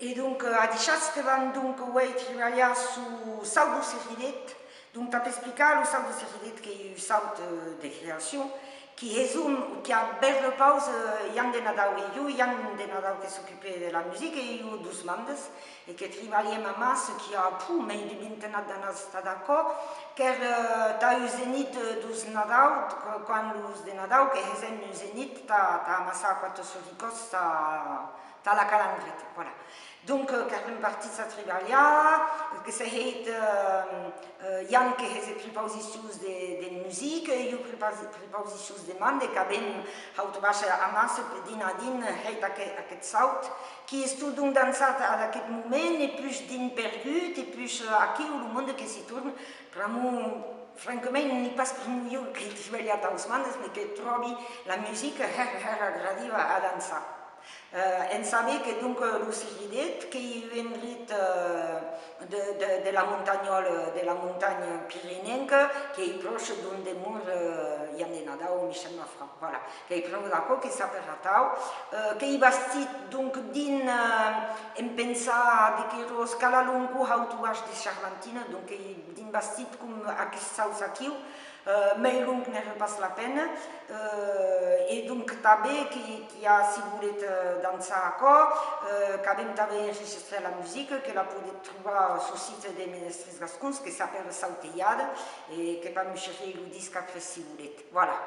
Et donc, a dicias devan donc ouais treballar su saut do seridet, donc t'as explicar le saut do seridet que é o saut de creación, que resume que a belle pause Yann de Nadal e eu, Yann de Nadal que s'occupait de la musique et eu dos bandes, et que treballem a mas, que a pu, mais de maintenant dans està d'accord, car t'as eu zénith dos Nadal, quan los de Nadal, que resem o zénith, t'as amassa quatre soricos, t'as la calandrette, voilà. Donc, Carmen partit sa treballar, que se heet Jan que hes prepausicius de musique, eu prepausicius de man, de cabem haut baixa a massa din a din heit aquest saut, qui est tout donc dansat a aquest moment, et plus din pergut, et plus aquí o monde que s'hi tourne, pramo francament ni pas per jo que he treballat als bandes, mais que trobi la musique agradiva a dansar. En saber que donc lo seridet que hi venrit de la montagnole, de la montagne pirinenca, que hi proche d'un de mur Yann de Nadal, Michel Mafra, voilà, que hi prou d'acò, que s'ha perratau, que hi bastit donc din en pensar de que ros cala longu hautuaix de Charlantina, donc que hi din bastit com aquest saus aquiu, mais long n'era pas la peine, et donc també qui a si volet dansar encore, qu'avem també enregistrat la musique, que la podet trobar sur site de Menestres Gascons, que s'appelle Sautellada, et que vam chercher le disque après si volet. Voilà.